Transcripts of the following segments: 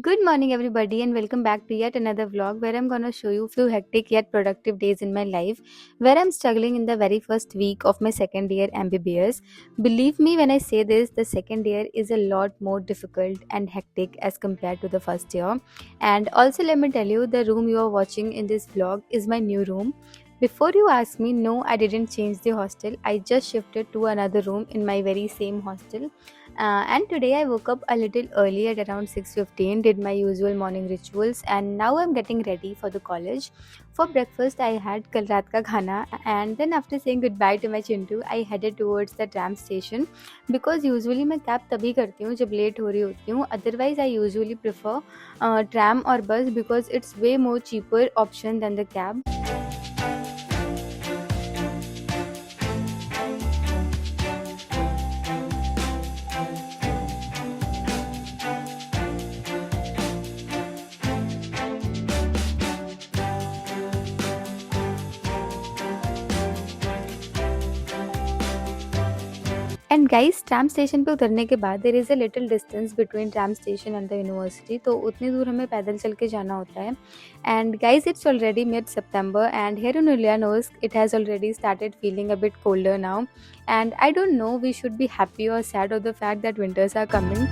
Good morning, everybody, and welcome back to yet another vlog where I'm gonna show you few hectic yet productive days in my life where I'm struggling in the very first week of my second year MBBS. Believe me when I say this, the second year is a lot more difficult and hectic as compared to the first year. And also, let me tell you, the room you are watching in this vlog is my new room. Before you ask me, no, I didn't change the hostel. I just shifted to another room in my very same hostel, and today I woke up a little early at around 6:15, did my usual morning rituals, and now I'm getting ready for the college. For breakfast, I had kal raat ka khana, and then after saying goodbye to my Chintu, I headed towards the tram station because usually मैं cab तभी करती हूँ जब late हो रही होती हूँ. Otherwise, I usually prefer tram or bus because it's way more cheaper option than the cab. And guys tram station पे उतरने के बाद there is a little distance between tram station and the university, तो उतनी दूर हमें पैदल चल के जाना होता है. And guys it's already mid September and here in Ulyanovsk it has already started feeling a bit colder now. And I don't know we should be happy or sad of the fact that winters are coming.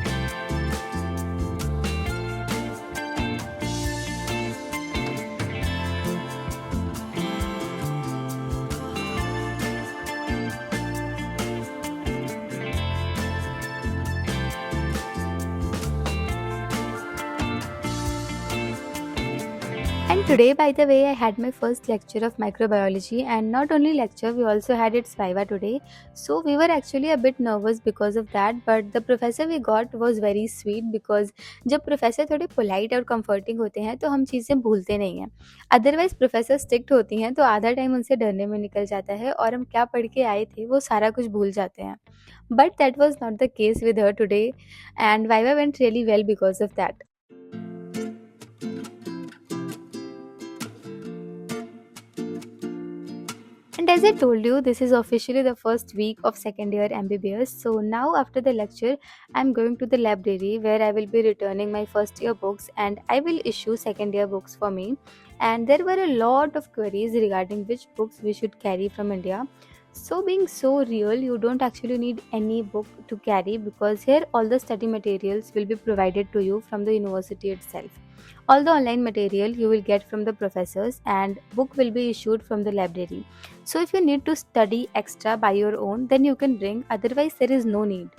And today, by the way, I had my first lecture of microbiology, and not only lecture, we also had its viva today. So we were actually a bit nervous because of that, but the professor we got was very sweet because जब professor थोड़े polite और comforting होते हैं तो हम चीज़ें भूलते नहीं हैं. अदरवाइज प्रोफेसर स्ट्रिक्ट होती हैं तो आधा टाइम उनसे डरने में निकल जाता है और हम क्या पढ़ के आए थे वो सारा कुछ भूल जाते हैं. But that was not the case with her today and viva went really well because of that. And as I told you, this is officially the first week of second year MBBS. So now after the lecture, I'm going to the library where I will be returning my first year books and I will issue second year books for me. And there were a lot of queries regarding which books we should carry from India. So being so real, you don't actually need any book to carry because here all the study materials will be provided to you from the university itself. All the online material you will get from the professors and book will be issued from the library. So if you need to study extra by your own, then you can bring, otherwise there is no need.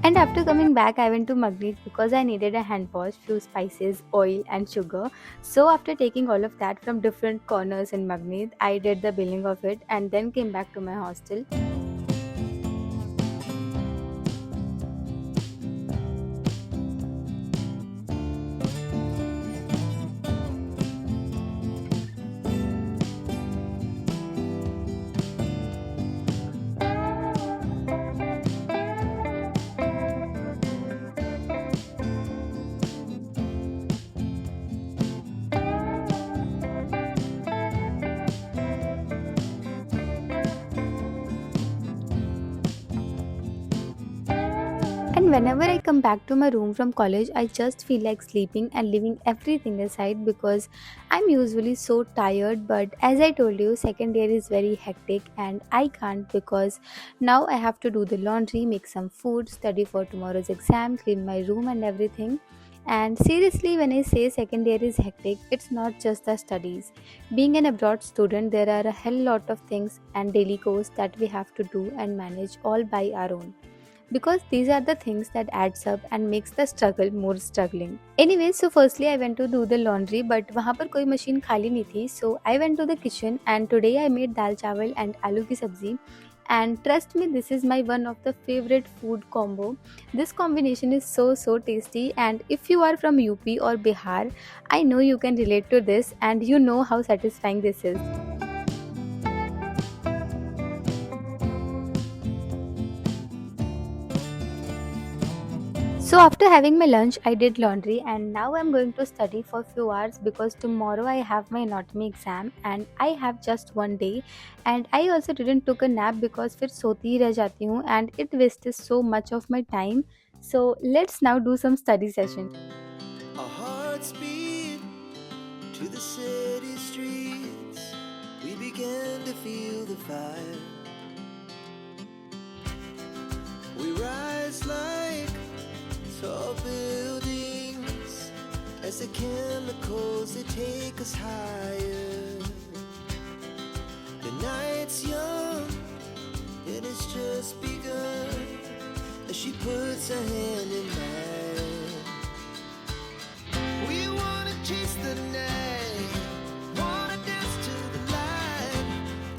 And after coming back, I went to Magnet because I needed a hand wash, few spices, oil, and sugar. So after taking all of that from different corners in Magnet, I did the billing of it and then came back to my hostel. And whenever I come back to my room from college, I just feel like sleeping and leaving everything aside because I'm usually so tired. But as I told you, second year is very hectic and I can't because now I have to do the laundry, make some food, study for tomorrow's exam, clean my room, and everything. And seriously, when I say second year is hectic, it's not just the studies. Being an abroad student, there are a hell lot of things and daily chores that we have to do and manage all by our own because these are the things that adds up and makes the struggle more struggling. Anyway, so firstly I went to do the laundry but वहाँ पर कोई machine खाली नहीं थी, so I went to the kitchen and today I made dal chawal and aloo की सब्जी. and trust me, this is my one of the favorite food combo. This combination is so tasty, and if you are from UP or Bihar, I know you can relate to this and you know how satisfying this is. So after having my lunch, I did laundry and now I'm going to study for few hours because tomorrow I have my anatomy exam and I have just one day, and I also didn't took a nap because फिर सोती ही रह जाती हूँ and it wastes so much of my time. So let's now do some study session. Our hearts beat to the city streets. We began to feel the fire. We rise like tall buildings as the chemicals they take us higher. The night's young and it's just begun as she puts her hand in mine. We wanna chase the night, wanna dance to the light,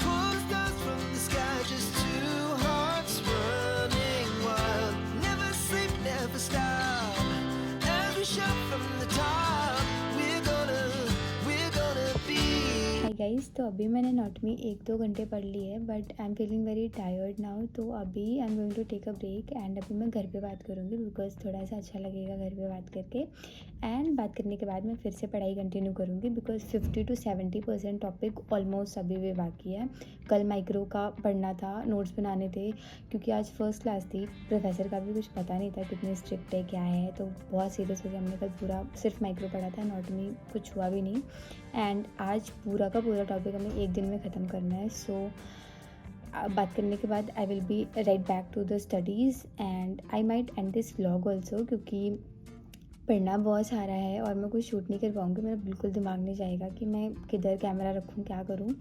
pull stars from the sky, just two hearts running wild. Never sleep, never stop, as we shout from the top. We're gonna be. Hi guys, तो अभी मैंने anatomy 1-2 घंटे पढ़ ली है but I am feeling very tired now, तो अभी I am going to take a break and अभी मैं घर पे बात करूँगी बिकॉज थोड़ा सा अच्छा लगेगा घर पे बात करके। एंड बात करने के बाद मैं फिर से पढ़ाई कंटिन्यू करूँगी बिकॉज 50 to 70% टॉपिक ऑलमोस्ट अभी भी बाकी है। कल माइक्रो का पढ़ना था, नोट्स बनाने थे क्योंकि आज फर्स्ट क्लास थी, प्रोफेसर का भी कुछ पता नहीं था कितनी स्ट्रिक्ट है क्या है, तो बहुत सीरियस हो गया। हमने कल पूरा सिर्फ माइक्रो पढ़ा था, एनाटॉमी कुछ हुआ भी नहीं एंड आज पूरा का पूरा टॉपिक हमें एक दिन में ख़त्म करना है। सो बात करने के बाद I will be right back to the studies and I might end this vlog also क्योंकि पढ़ना बहुत सारा है और मैं कुछ शूट नहीं कर पाऊँगी। मेरा बिल्कुल दिमाग नहीं जाएगा कि मैं किधर कैमरा रखूँ, क्या करूँ।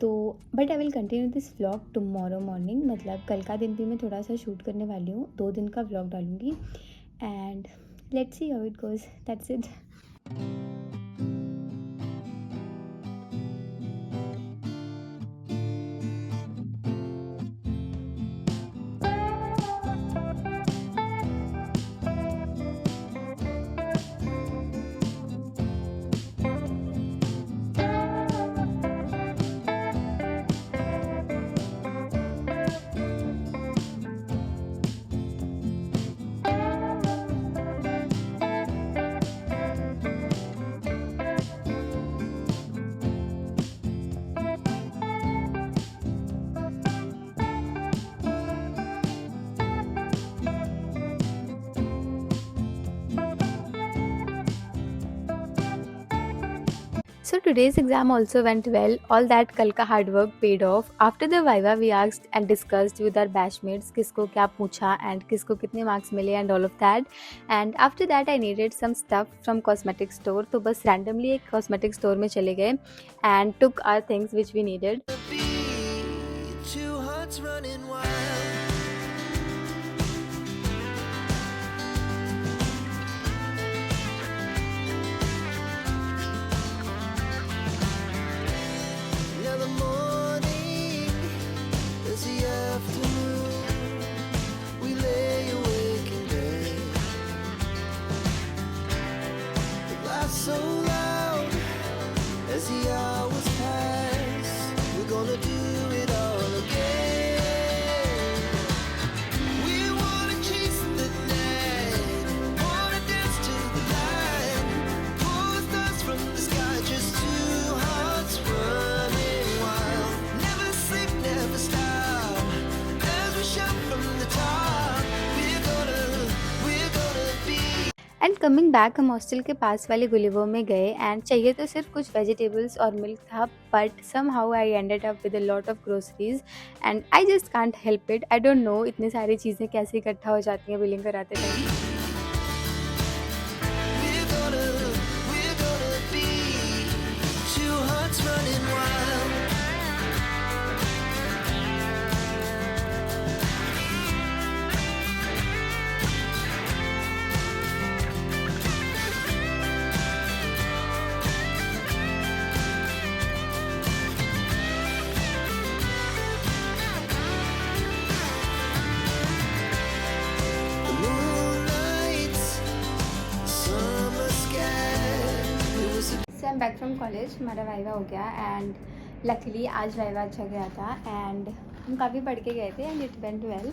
तो but I will continue this vlog tomorrow morning, मतलब कल का दिन भी मैं थोड़ा सा शूट करने वाली हूँ, 2 दिन का व्लॉग डालूँगी and let's see how it goes, that's it. So today's exam also went well. All that कल का hard work paid off. After the viva, we asked and discussed with our batchmates किसको क्या पूछा and किसको कितने marks मिले and all of that. And after that, I needed some stuff from cosmetic store. तो बस randomly एक cosmetic store में चले गए and took our things which we needed. Two hearts running wild. Now the morning is the afternoon. We lay awake in bed. The laughs so loud as the hours pass. We're gonna do it all again. We wanna chase the night, wanna dance to the light, pull stars from the sky, just two hearts running wild. Never sleep, never stop, as we shout from the top. We're gonna be. And coming back, हम hostel के पास वाले गुलिवो में गए and चाहिए तो सिर्फ कुछ vegetables और मिल्क था, but somehow I ended up with a lot of groceries and I just can't help it. I don't know इतनी सारी चीज़ें कैसे इकट्ठा हो जाती हैं बिलिंग कराते time. We're gonna be two hearts running wild. Back from college. हमारा वाइवा हो गया एंड लकीली आज वाइवा अच्छा गया था एंड हम काफ़ी पढ़ के गए थे and it went well.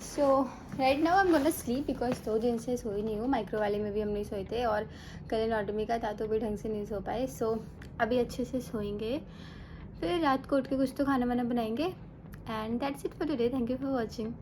So right now I am gonna sleep because 2 दिन से सोई नहीं हूँ. माइक्रो वाले में भी हम नहीं सोए थे और कल एनाटॉमी का था तो भी ढंग से नहीं सो पाए. सो अभी अच्छे से सोएंगे, फिर रात को उठ के कुछ तो खाना वाना बनाएंगे. And that's it for today. Thank you for watching.